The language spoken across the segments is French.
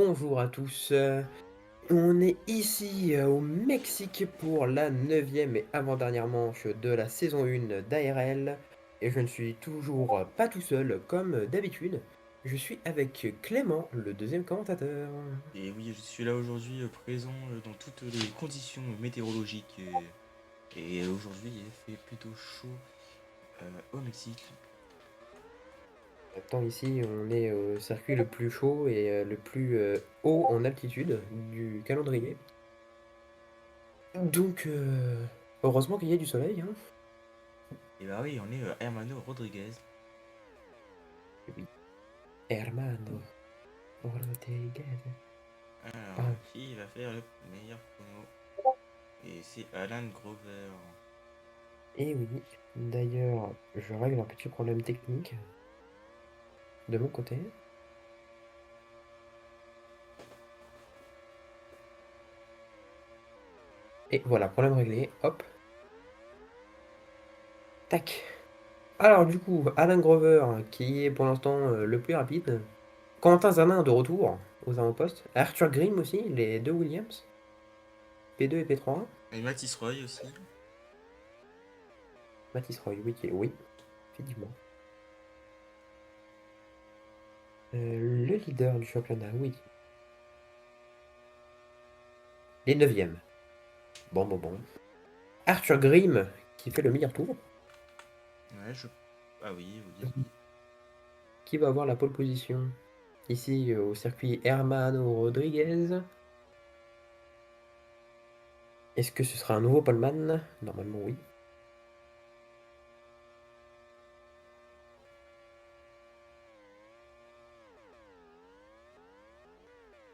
Bonjour à tous. On est ici au Mexique pour la 9e et avant-dernière manche de la saison 1 d'ARL. Et je ne suis toujours pas tout seul comme d'habitude. Je suis avec Clément, le deuxième commentateur. Et oui, je suis là aujourd'hui présent dans toutes les conditions météorologiques. Et aujourd'hui, il fait plutôt chaud au Mexique. En même temps, ici, on est au circuit le plus chaud et le plus haut en altitude du calendrier. Donc, heureusement qu'il y a du soleil, hein. Et bah oui, on est Hermano Rodriguez. Oui, hermano. Ortega. Alors, Ah, qui va faire le meilleur promo? Et c'est Alan Grover. et oui, d'ailleurs, je règle un petit problème technique de mon côté. Et voilà, problème réglé. Hop, tac. Alors du coup, Alan Grover, qui est pour l'instant le plus rapide. Quentin Zanin de retour aux avant-postes. Arthur Grimm aussi, les deux Williams. P2 et P3. Et Mathis Roy aussi. Mathis Roy, oui, oui, effectivement. Le leader du championnat, oui. Les 9e. Bon. Arthur Grimm, qui fait le meilleur tour. Ouais, je. Ah oui, vous dites oui. Qui va avoir la pole position ici au circuit Hermano Rodriguez. Est-ce que ce sera un nouveau poleman? Normalement oui.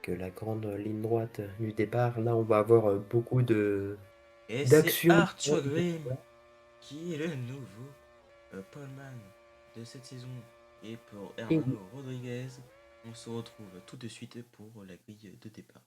Que la grande ligne droite du départ, là on va avoir beaucoup de Et c'est d'action. Arthur Grimm qui est le nouveau poleman de cette saison. Et pour Et Hermano oui. Rodriguez, on se retrouve tout de suite pour la grille de départ.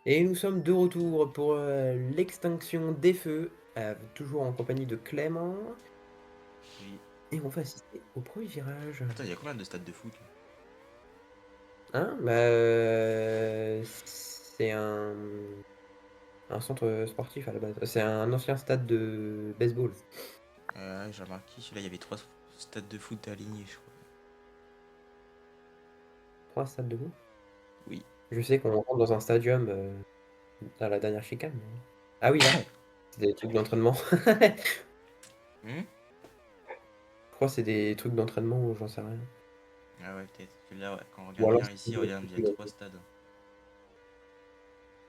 Et nous sommes de retour pour l'extinction des feux, toujours en compagnie de Clément. Oui. Et on va assister au premier virage. Attends, il y a combien de stades de foot là? Hein? Bah, c'est un centre sportif à la base. C'est un ancien stade de baseball. J'ai remarqué, celui-là, il y avait trois stades de foot alignés, je crois. 3 stades de foot. Oui. Je sais qu'on rentre dans un stadium à la dernière chicane. Ah oui, là, c'est des trucs d'entraînement. Hmm. Je crois que c'est des trucs d'entraînement ou j'en sais rien. Ah ouais, peut-être. Parce que là, ouais, quand on Ou regarde alors bien ici, regarde, il y a 3 stades.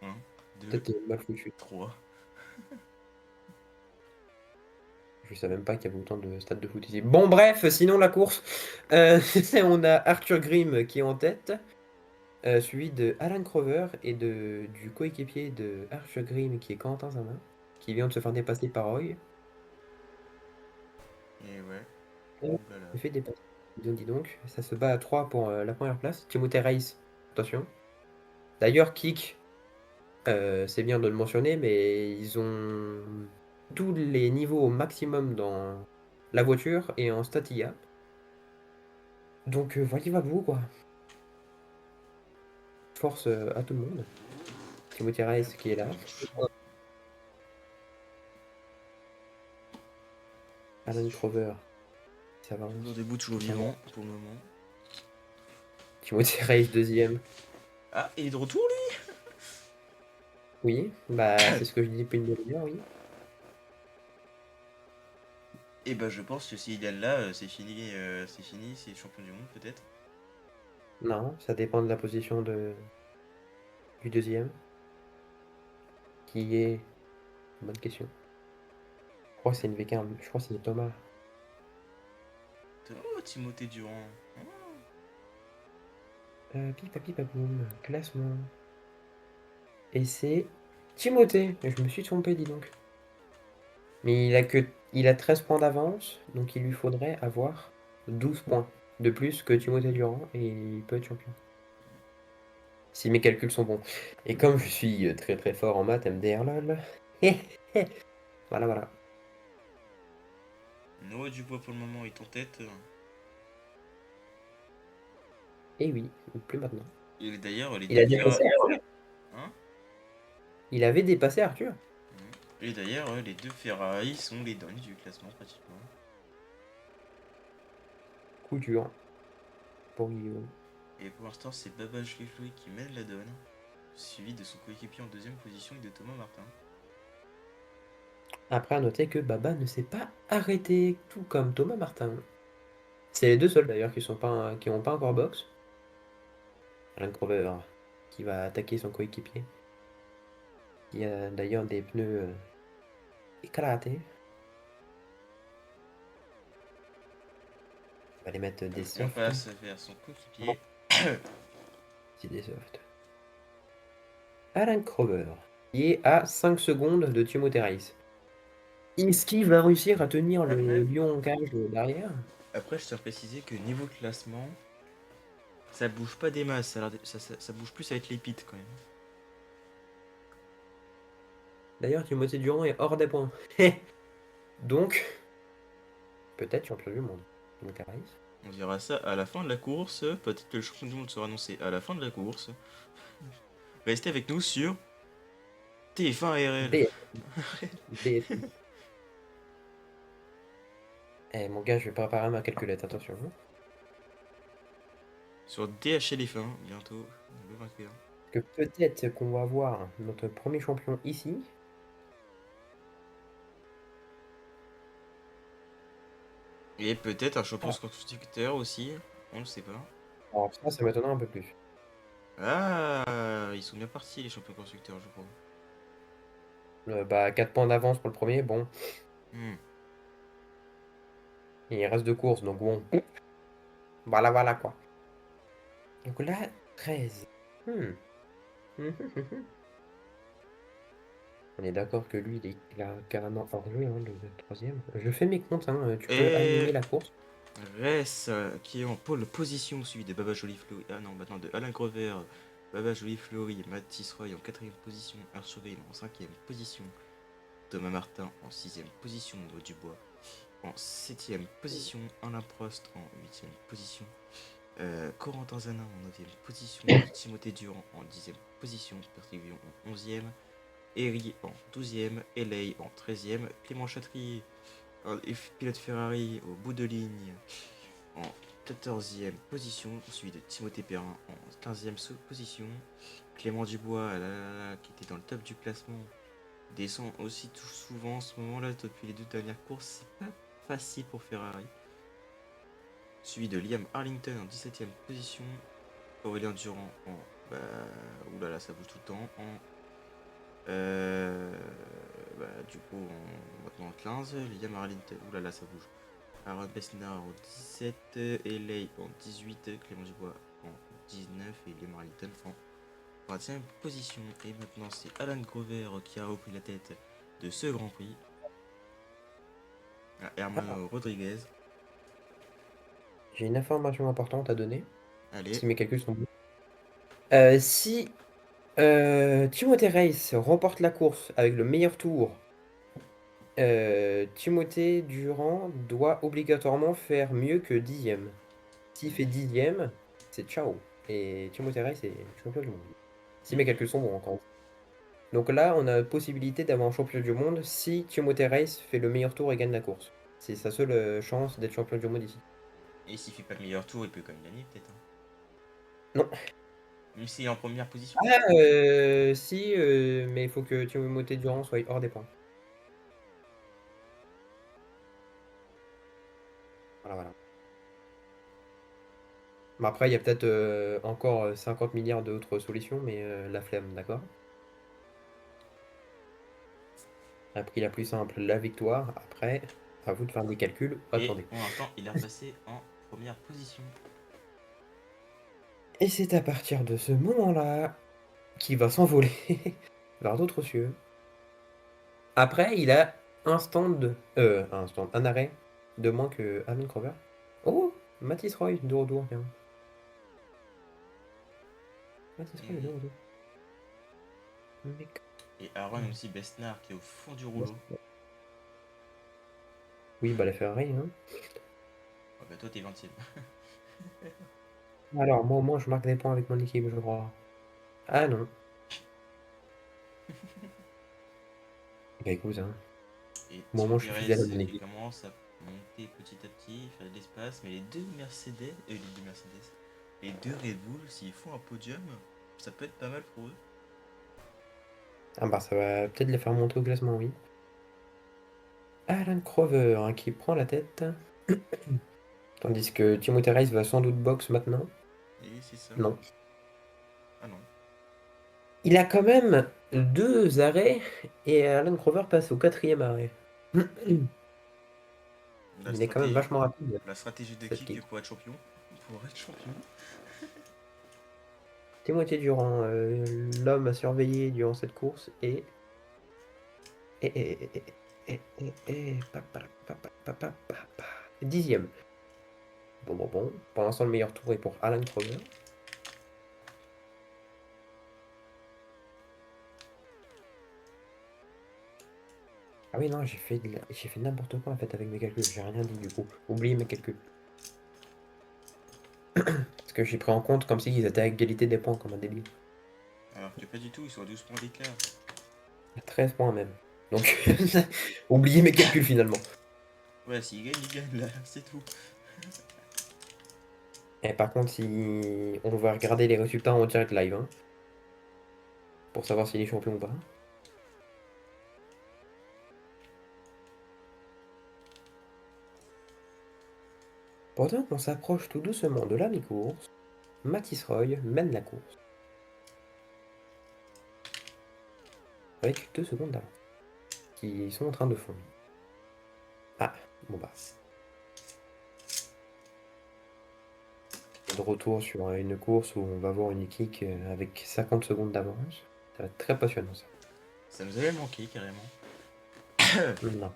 1, 2, peut-être mal foutu. 3. Je savais même pas qu'il y avait autant de stades de foot ici. Bon, bref, sinon la course, on a Arthur Grimm qui est en tête, suivi de Alan Crover et du coéquipier de Arthur Grimm qui est Quentin Zanin, qui vient de se faire dépasser par Roy. Et ouais. Et Ouh là là. il fait dépasser. Dis donc, ça se bat à 3 pour la première place. Timothée Reis, attention. D'ailleurs, Kik, c'est bien de le mentionner, mais ils ont tous les niveaux au maximum dans la voiture et en Statia. Donc, voilà, vous quoi. Force à tout le monde. Timothée Reis qui est là. Alan Crover, ça va. Toujours debout, toujours vivant pour le moment. Timothée Reis deuxième. Ah, il est de retour lui. Oui, bah c'est ce que je dis depuis une demi-heure, oui. Et bah je pense que s'il gagne là, c'est fini, c'est champion du monde peut-être. Non, ça dépend de la position du deuxième. Qui est... Bonne question. Je crois que c'est une V15. Je crois que c'est Thomas. Oh, Timothée Durand. Pipa pipa boum. Classement. Et c'est Timothée. Je me suis trompé, dis donc. Mais il a 13 points d'avance, donc il lui faudrait avoir 12 points de plus que Timothée Durand et il peut être champion. Si mes calculs sont bons. Et comme je suis très très fort en maths, MDR lol. Voilà, voilà. Noah Dubois pour le moment est en tête. Et oui, plus maintenant. Et d'ailleurs, les Il a deux dépassé Arthur. Hein. Il avait dépassé Arthur. Et d'ailleurs, les deux Ferrari sont les derniers du classement pratiquement. Coup dur pour Guillaume. Et pour l'instant, c'est Baba Schleifloy qui mène la donne, suivi de son coéquipier en deuxième position et de Thomas Martin. Après, à noter que Baba ne s'est pas arrêté, tout comme Thomas Martin. C'est les deux seuls d'ailleurs qui n'ont pas encore box. Alan Crover qui va attaquer son coéquipier. Qui a d'ailleurs des pneus éclatés. On va les mettre des Et on softs. passe vers son coéquipier. C'est des softs. Alan Crover, qui est à 5 secondes de Timothée Reis. Est-ce qu'il va réussir à tenir le lion en cage derrière? Après, je tiens à préciser que niveau classement, ça bouge pas des masses, ça bouge plus avec les pits quand même. D'ailleurs, Timothée Durand est hors des points. Donc, peut-être champion du monde. Timothée Reis. On dira ça à la fin de la course. Peut-être que le champion du monde sera annoncé à la fin de la course. Restez avec nous sur TF1 ARL. BFM. Eh mon gars, je vais préparer ma calculette, attention. Sur DHLF1, bientôt, le 21. Que peut-être qu'on va voir notre premier champion ici. Et peut-être un champion constructeur aussi, on ne sait pas. Alors ça m'étonnera un peu plus. Ah, ils sont bien partis les champions constructeurs, je crois. Bah 4 points d'avance pour le premier, bon. Hmm. Et il reste 2 courses, donc bon. Voilà, voilà quoi. Donc là, 13. On est d'accord que lui, il a carrément hors jeu, hein, le troisième. Je fais mes comptes, hein, tu peux animer la course. Ress qui est en pole position, suivi de Baba Jolie-Flory. Ah non, maintenant de Alain Grover, Baba Jolie-Flory, Mathis Roy en quatrième position, Arthur Veil en cinquième position, Thomas Martin en sixième position, Noah Dubois en septième position, Alain Prost en huitième position, Corentin Zanin en 9ème position, Timothée Durand en 10ème position, Patrick Villon en 11ème, Eri en 12ème, Elay en 13ème, Clément Chatrier Alors, et pilote Ferrari au bout de ligne en 14e position, suivi de Timothée Perrin en 15e position. Clément Dubois, qui était dans le top du classement, descend aussi tout souvent en ce moment-là depuis les 2 dernières courses. C'est pas facile pour Ferrari. Suivi de Liam Arlington en 17e position. Aurélien Durand en. Bah, oulala, ça bouge tout le temps. Du coup, maintenant 15. Liam Arlington, oulala, ça bouge. Aaron Besnard en 17. Elay en 18. Clément Dubois en 19. Et Liam Arlington en 20e position. Et maintenant, c'est Alan Grover qui a repris la tête de ce Grand Prix. Hermano Rodriguez. J'ai une information importante à donner, Allez. si mes calculs sont bons. Si Timothée Race remporte la course avec le meilleur tour, Timothée Durand doit obligatoirement faire mieux que 10e. S'il fait 10e, c'est ciao. Et Timothée Race est champion du monde. Si mes calculs sont bons encore. Donc là, on a possibilité d'avoir un champion du monde si Timothée Race fait le meilleur tour et gagne la course. C'est sa seule chance d'être champion du monde ici. Et s'il fait pas le meilleur tour, il peut quand même gagner, peut-être. Hein. Non. Même s'il est en première position. Ah, si, mais il faut que Timothée Durand soit hors des points. Voilà. Mais après, il y a peut-être encore 50 milliards d'autres solutions, mais la flemme, d'accord? On a pris la plus simple, la victoire. Après, à vous de faire des calculs. Et Attendez. pour l'instant, il est repassé en première position. Et c'est à partir de ce moment-là qu'il va s'envoler vers d'autres cieux. Après, il a un arrêt de moins que Alan Crover. Oh, Mathis Roy de retour, tiens. Mathis Roy de retour. Mec. Et Aaron aussi, Besnard qui est au fond du rouleau. Oui, bah la Ferrari, hein. Oh, bah toi t'es 20ème. Alors, moi au moins, je marque des points avec mon équipe, je crois. Ah non. Bah écoute, hein. Et Moi au moins, je suis fidèle à Perez mon qui équipe. commence à monter petit à petit, faire de l'espace. Mais les deux Mercedes, les deux Red Bull, s'ils font un podium, ça peut être pas mal pour eux. Ah bah ça va peut-être les faire monter au classement, oui. Alan Crover hein, qui prend la tête. Tandis que Timothée Race va sans doute box maintenant. Et c'est ça. Non. Ah non. Il a quand même 2 arrêts et Alan Crover passe au 4e arrêt. Il est quand même vachement rapide. La stratégie de Cette kick kick. pour être champion. Pour être champion. Timothée Durand, l'homme à surveiller durant cette course et. Pa, pa, pa, pa, pa, pa, pa. 10e. Bon. Pour l'instant, le meilleur tour est pour Alan Crover. Ah oui, non, j'ai fait n'importe quoi en fait avec mes calculs. J'ai rien dit du coup. Oubliez mes calculs. Parce que j'ai pris en compte comme s'ils étaient à égalité des points comme un débile. Alors que pas du tout, ils sont à 12 points d'écart. 13 points même. Donc, oubliez mes calculs finalement. Ouais, s'il gagne, il gagne là, c'est tout. Et par contre, si on va regarder les résultats en direct live, hein, pour savoir s'il est champion ou pas. Pendant qu'on s'approche tout doucement de la mi-course, Mathis Roy mène la course. Avec 2 secondes d'avance. Qui sont en train de fondre. Ah, bon bah. De retour sur une course où on va voir une kick avec 50 secondes d'avance. Ça va être très passionnant ça. Ça nous avait manqué carrément. Non.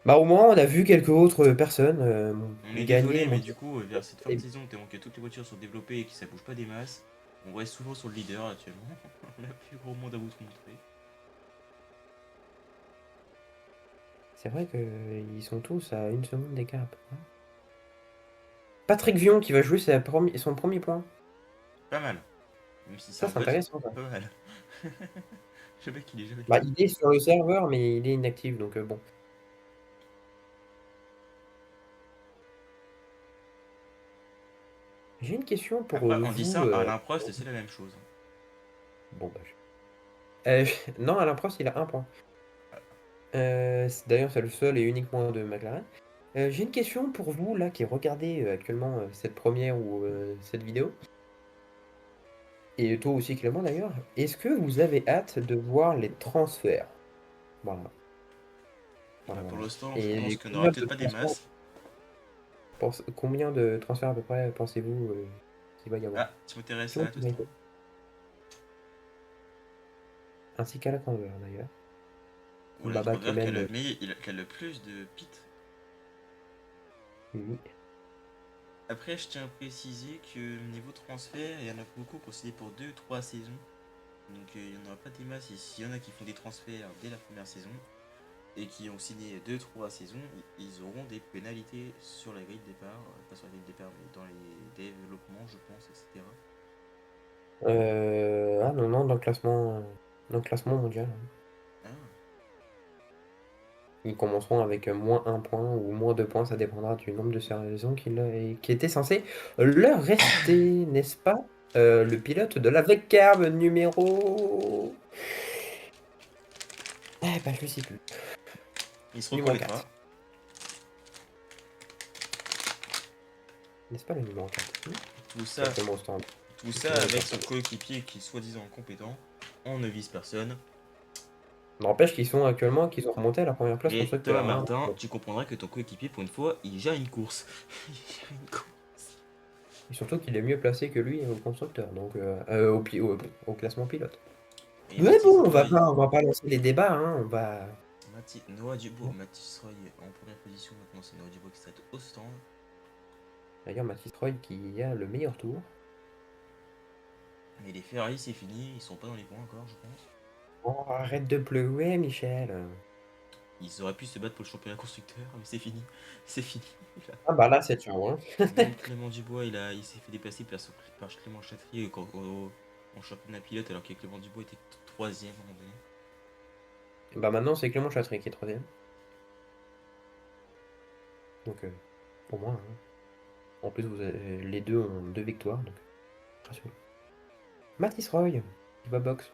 Bah au moins on a vu quelques autres personnes On est gagner. désolé, mais du coup, vers cette fin de saison, tellement que toutes les voitures sont développées et que ça bouge pas des masses, on reste souvent sur le leader actuellement. On a plus gros monde à vous montrer. C'est vrai qu'ils sont tous à 1 seconde d'écart à peu près. Patrick Vion qui va jouer son premier point. Pas mal. Même si c'est Ça un c'est bot, intéressant ça. pas mal. Le mec il est jamais. Bah il est sur le serveur mais il est inactif donc bon. J'ai une question pour Après, on dit vous. ça, Alain Prost, c'est la même chose. Bon, bah. Non, Alain Prost, il a un point. D'ailleurs, c'est le seul et unique point de McLaren. J'ai une question pour vous, là, qui regardez actuellement cette première ou cette vidéo. Et toi aussi, Clément, d'ailleurs. Est-ce que vous avez hâte de voir les transferts? Voilà. Bah, Voilà, pour voilà. l'instant, je pense Et qu'il n'y en aura peut-être pas des transferts, masses. combien de transferts à peu près pensez-vous qu'il va y avoir? Ah, tu m'intéresses Sur à une là, Tostan. priorité. Ainsi qu'à la Canver, d'ailleurs. Ou la Baba qui Grover qui a mène. qui a le plus de pit. Oui. Après, je tiens à préciser que niveau transfert, il y en a beaucoup qui ont signé pour 2 ou 3 saisons. Donc il n'y en aura pas des masses. Et s'il y en a qui font des transferts dès la première saison et qui ont signé 2 ou 3 saisons, ils auront des pénalités sur la grille de départ. Pas sur la grille de départ, mais dans les développements, je pense, etc. Ah non, non, dans le classement mondial. Ah, Ils commenceront avec moins un point ou moins 2 points, ça dépendra du nombre de saisons qui étaient censés leur rester, n'est-ce pas? Le pilote de la Veccarbe numéro. Eh ben, je sais plus. il se Numéro reconnaîtra. 4. N'est-ce pas le numéro 4? Tout ça, Exactement au stand. tout ça avec son coéquipier qui est soi-disant incompétent. On ne vise personne. N'empêche qu'ils sont remontés à la première place Et Thomas constructeur, hein. Martin, tu comprendras que ton coéquipier, pour une fois, il gère une course. Il gère une course. Et surtout qu'il est mieux placé que lui au constructeur, donc au classement pilote. Et Mais Mathis bon, Roy, on va pas lancer les débats, hein. On va. Noah Dubois, Mathis Roy en première position. Maintenant, c'est Noah Dubois qui s'arrête au stand. D'ailleurs, Mathis Roy qui a le meilleur tour. Mais les Ferrari, c'est fini. Ils sont pas dans les points encore, je pense. Oh, arrête de pleurer, Michel. Ils auraient pu se battre pour le championnat constructeur, mais c'est fini. C'est fini. Ah bah là, c'est ciao, hein. Même Clément Dubois, il s'est fait dépasser par Clément Chatrier en championnat pilote, alors que Clément Dubois était troisième à un moment donné. Bah maintenant, c'est Clément Chatrier qui est troisième. Donc, pour moi, hein. En plus, les deux ont 2 victoires, donc rassurez. Mathis Roy, qui va box.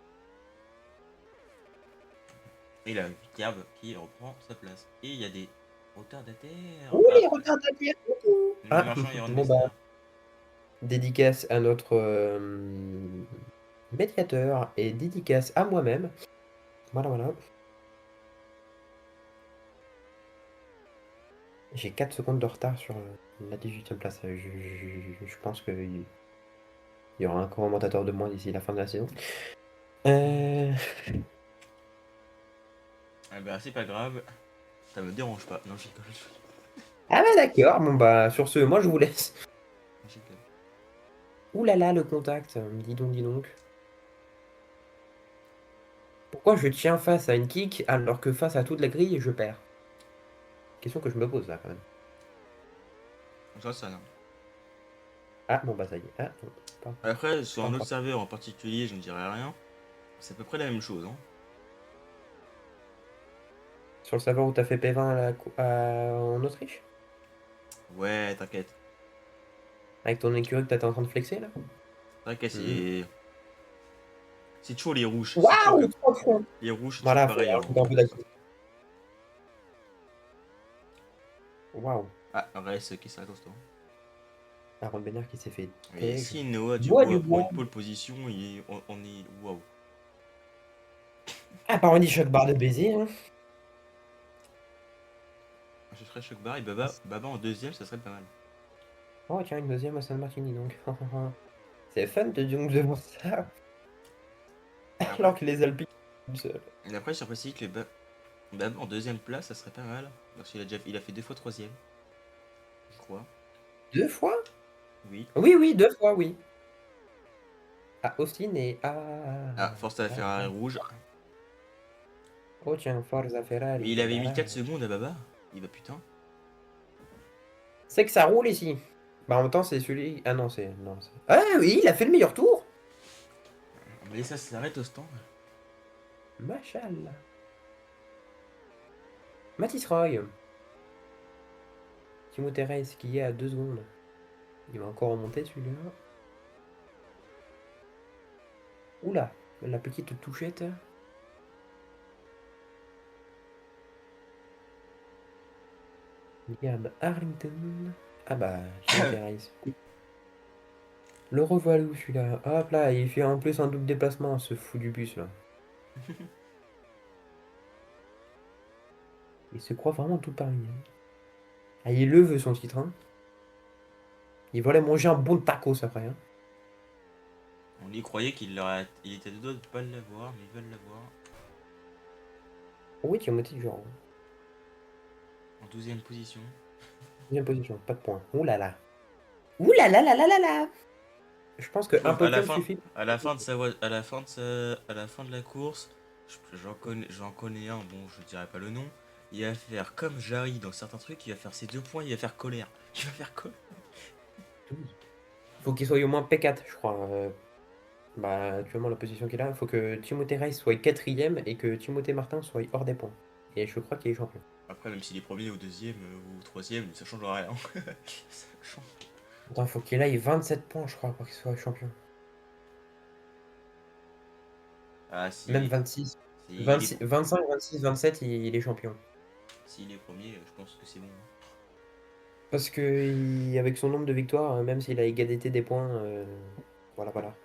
Et la Carve qui reprend sa place. Et il y a des retardataires. Ouh, Ah, les retardataires. le Ah, marchand Yaron bon bah, Messner. dédicace à notre médiateur et dédicace à moi-même. Voilà, voilà. J'ai 4 secondes de retard sur la 18e place. Je pense qu'il y aura un commentateur de moins d'ici la fin de la saison. Ah bah c'est pas grave, ça me dérange pas. Non, je rigole. Ah bah d'accord, bon bah sur ce, moi je vous laisse. Je rigole. Ouh là là, le contact, dis donc, dis donc. Pourquoi je tiens face à une kick alors que face à toute la grille, je perds? Question que je me pose là quand même. Ça, non. Ah bon bah ça y est. Ah, non, Après, sur pas un autre encore. serveur en particulier, je ne dirais rien. C'est à peu près la même chose. Hein. Sur le serveur où t'as fait P20 en Autriche? Ouais, t'inquiète. Avec ton écurie que t'étais en train de flexer là? T'inquiète, Mhm. c'est toujours les rouges. C'est toujours Waouh, 3 points. les rouges, c'est toujours Voilà, faut pareil. rajouter un peu d'actu. Waouh. Ah, reste qui s'arrête au stand. Aaron Benner qui s'est fait Et tège. si Noah Bois du Dubois prend bois. une pole position, on est. Waouh. Ah, par on dit choc barre de baiser, hein. Je serais choc bar et Baba en deuxième, ça serait pas mal. Oh tiens, une deuxième à San Martini donc. C'est fun de voir ça. Après, Alors que les Alpines sont seuls. après j'ai apprécié que Baba en deuxième place, ça serait pas mal. Parce qu'il a fait 2 fois troisième, je crois. 2 fois? Oui. Oui, oui, 2 fois, oui. À Austin et à. Ah, force à la Ferrari rouge. Oh tiens, Forza Mais Ferrari. il avait mis Voilà. 4 secondes à Baba. Il va putain. C'est que ça roule ici. Bah en même temps, c'est celui. Ah non, c'est. Non, ah oui, il a fait le meilleur tour. Mais ça s'arrête au stand. Machallah. Mathis Roy. Timo Thérèse qui est à 2 secondes. Il va encore remonter celui-là. Oula, la petite touchette. Liam Arlington. Ah bah, Timothy Harris. Le revoilà où celui-là. Hop là, il fait en plus un double déplacement, ce fou du bus là. Il se croit vraiment tout parmi. Ah, il le veut son titre. Hein. Il va aller manger un bon tacos après. Hein. On y croyait il était de dos de pas l'avoir, mais ils veulent l'avoir. Oh oui, Timothy genre. En 12ème position. Deuxième position, pas de points. Ouh là là. Ouh là là là là là là. Je pense qu'un Bon, podium suffit. à la fin de sa, voi- à la fin de la course, j'en connais un, bon, je dirais pas le nom. Il va faire comme Jarry dans certains trucs, il va faire ses 2 points, il va faire colère. Il va faire colère. Faut qu'il soit au moins P4, je crois. Bah, actuellement, la position qu'il a, il faut que Timothée Reis soit quatrième et que Timothée Martin soit hors des points. Et je crois qu'il est champion. Après, même s'il est premier ou deuxième ou troisième, ça changera rien. Ça change. Attends, faut qu'il aille 27 points, je crois, pour qu'il soit champion. Ah, Même 26. s'il est, 26 25, 26, 27, il est champion. s'il est premier, je pense que c'est bon. Parce que avec son nombre de victoires, même s'il a égalité des points, voilà, voilà.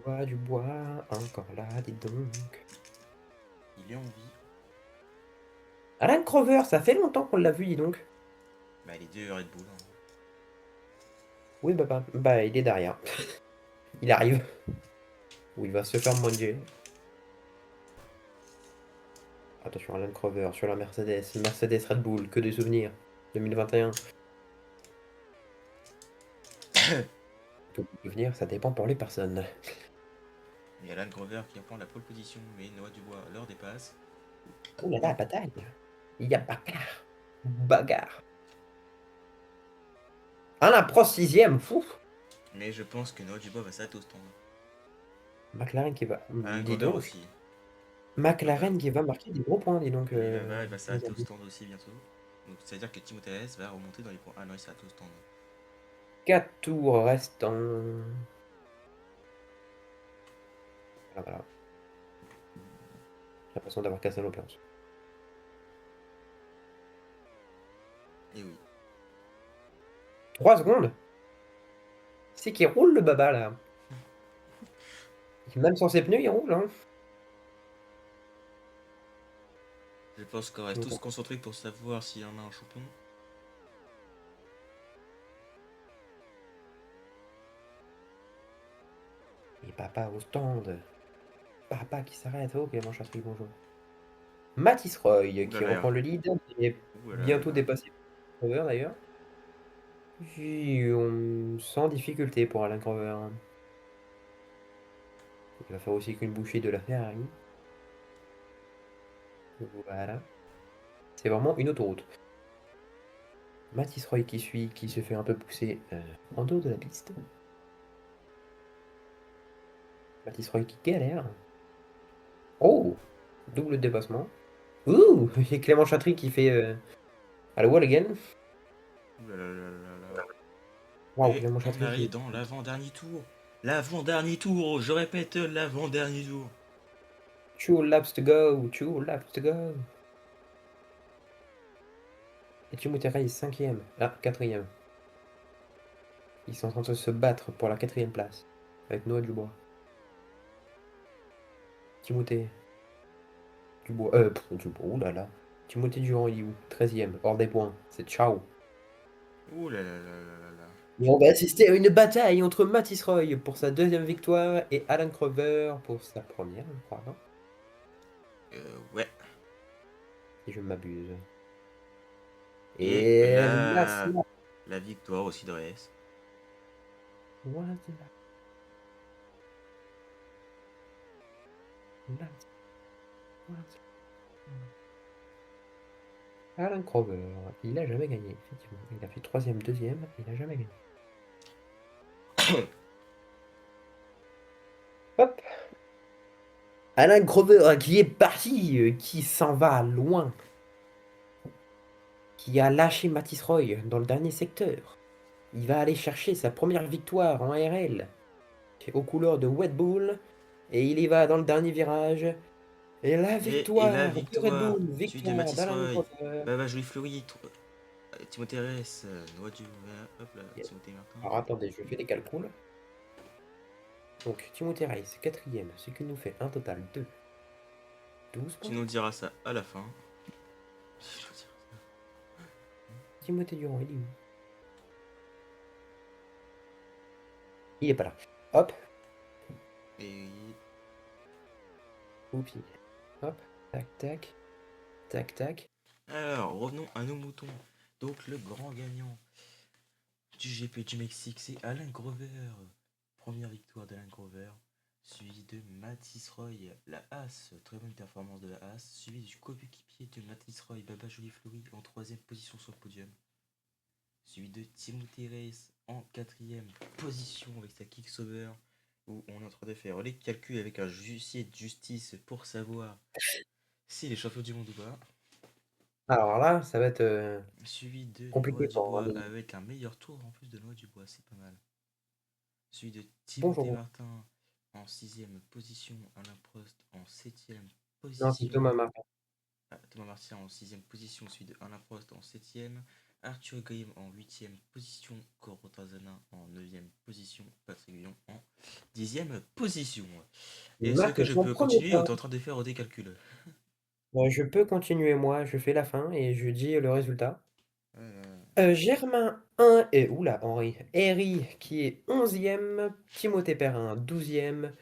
Bois du bois, encore là, dis donc. Il est en vie. Alan Crover, ça fait longtemps qu'on l'a vu, dis donc. Bah, les deux Red Bull. Hein. Oui, bah, il est derrière. Il arrive. Où il va se faire manger. Attention, Alan Crover sur la Mercedes. Mercedes Red Bull, que des souvenirs. 2021. Que des souvenirs, ça dépend pour les personnes. Il y a Alan Grover qui reprend la pole position, mais Noah Dubois leur dépasse. Oh là là, bataille. Il y a bagarre. Bagarre. Alain Prost 6ème. Fou. Mais je pense que Noah Dubois va s'arrêter au stand. McLaren qui va. Alan Dis Grover donc. aussi. McLaren qui va marquer des gros points, dis donc. Il va s'arrêter au stand aussi bientôt. Donc ça veut dire que Timothée Hayes va remonter dans les points. Ah non, il s'arrête au stand. 4 tours restants. Voilà, voilà. J'ai l'impression d'avoir cassé l'ambiance. Et oui. 3 secondes. C'est qui roule le baba là. Même sans ses pneus, il roule. Hein. Je pense qu'on va tous se concentrer pour savoir s'il y en a un champion. Et papa au stand. Papa qui s'arrête. Oh, Clément Chatry, bonjour. Mathis Roy qui Oulala. reprend le lead. Et bientôt dépassé Crover d'ailleurs. Sans difficulté pour Alain Crover. Il va faire aussi qu'une bouchée de la Ferrari. Voilà. C'est vraiment une autoroute. Mathis Roy qui suit, qui se fait un peu pousser en dehors de la piste. Mathis Roy qui galère. Oh! Double dépassement. Ouh! Et Clément Chatry qui fait à la wall again. Waouh, Et Clément on Chatry arrive qui. dans l'avant-dernier tour. L'avant-dernier tour, je répète, l'avant-dernier tour. 2 laps to go, 2 laps to go. Et Timothée Reis, 5ème. Ah, 4ème. Ils sont en train de se battre pour la 4ème place. Avec Noah Dubois. Timothée Dubois. Dubois, oh là là. Timothée Durand, il est où? 13ème, hors des points. C'est ciao. Ouh là là là là là là. Et on va assister à une bataille entre Mathis Roy pour sa 2ème victoire et Alan Crover pour sa première, je crois. Non Ouais. si je m'abuse. Et Et la victoire aussi de Reyes. Alan Crover, il a jamais gagné, effectivement. Il a fait 3ème, 2ème, il a jamais gagné. Hop. Alan Crover qui est parti, qui s'en va loin. qui a lâché Mathis Roy dans le dernier secteur. Il va aller chercher sa première victoire en RL aux couleurs de Red Bull et il y va dans le dernier virage. Et la Et la victoire de Red victoire, Bull, suivi de victoire Mathis d'Alan Roy, Grover. Baba Jolie Fleury, Timothée Ress, Noix du hop là, Timothée Martin. Alors attendez, je fais des calculs. Donc Timothée Reis, quatrième, ce qui nous fait un total de 12 Tu points. nous diras ça à la fin. Timothée Durand, il est où? Il est pas là. Hop, Et oupi. Hop, tac, tac, tac, tac. alors, revenons à nos moutons. Donc, le grand gagnant du GP du Mexique, c'est Alain Grover. Première victoire d'Alain Grover, suivi de Mathis Roy, la Haas, très bonne performance de la Haas, suivi du coéquipier de Mathis Roy, Baba Jolie Fleury, en troisième position sur le podium, suivi de Timothée Race en quatrième position avec sa Kicksauber, où on est en train de faire les calculs avec un huissier de justice pour savoir s'il est champion du monde ou pas. Alors là, ça va être Suivi de Noix compliqué pour Dubois Rami. avec un meilleur tour en plus de Noix Dubois, c'est pas mal. Suivi de Timothée Bonjour. Martin en sixième position, Alain Prost en septième Non, c'est position, Thomas Martin. Thomas Martin en sixième position, suivi de Alain Prost en septième, Arthur Goyim en huitième position, Corotazana en neuvième position, Patrick Villon en dixième position. Il Est-ce que marque je son peux premier continuer ou point. t'es en train de faire des calculs? Je peux continuer, moi, je fais la fin et je dis le résultat. Euh, Germain 1 et oula, Henri. Herry qui est 11e, Timothée Perrin 12e,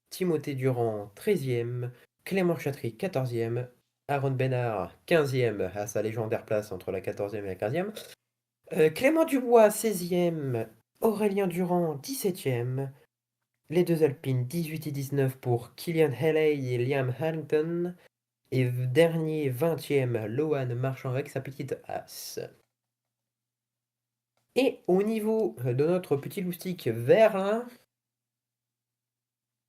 Timothée Durand 13e, Clément Chatry 14e, Aaron Bénard 15e à sa légendaire place entre la 14e et la 15e, Clément Dubois 16e, Aurélien Durand 17e, les deux Alpines 18 et 19 pour Killian Haley et Liam Harrington, et dernier 20e, Lohan Marchand avec sa petite as. Et au niveau de notre petit loustic vert, là,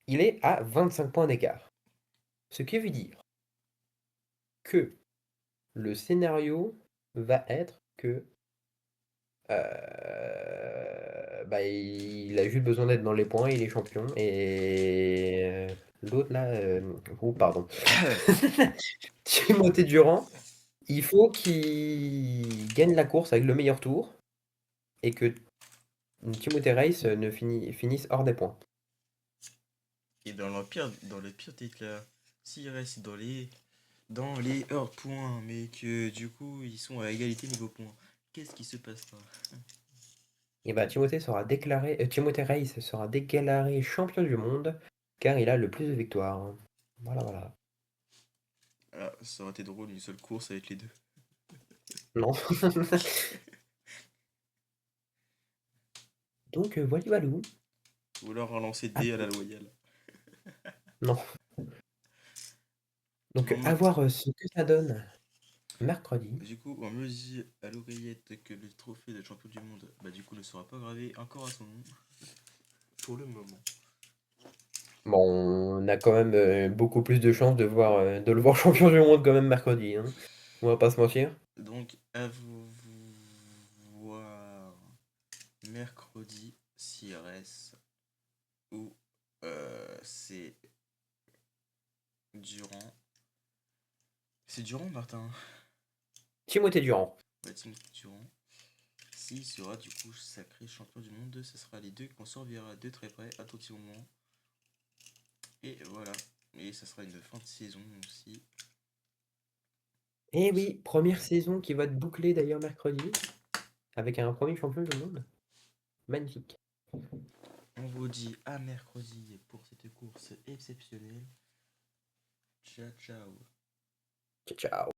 il est à 25 points d'écart. Ce qui veut dire que le scénario va être que bah, il a juste besoin d'être dans les points, il est champion. Et l'autre là, oh pardon, Timothée Durand, il faut qu'il gagne la course avec le meilleur tour et que Timothée Race ne finisse hors des points. Et dans le pire des cas, s'il reste dans les heures points, mais que du coup ils sont à égalité niveau points, qu'est-ce qui se passera? Et bah Timothée Race sera déclaré champion du monde car il a le plus de victoires. Voilà, voilà. Ah, ça aurait été drôle une seule course avec les deux. Non. Donc voilà, valou. Ou alors relancer Ah, D à la loyale. non. Donc On à me- voir ce que ça donne mercredi. Du coup, on me dit à l'oreillette que le trophée de champion du monde, bah du coup, ne sera pas gravé encore à son nom. Pour le moment. Bon, on a quand même beaucoup plus de chances de le voir champion du monde quand même mercredi, hein. On va pas se mentir. Donc, à vous voir mercredi, s'il reste, ou c'est Durand. C'est Durand, Martin? Timothée Durand. Ouais, Timothée Durand. S'il sera du coup sacré champion du monde, ce sera les deux qu'on surveillera de très près, attentivement. Et voilà. Et ça sera une fin de saison aussi. Eh oui, première saison qui va être bouclée d'ailleurs mercredi avec un premier champion du monde. Magnifique. On vous dit à mercredi pour cette course exceptionnelle. Ciao, ciao. Ciao, ciao.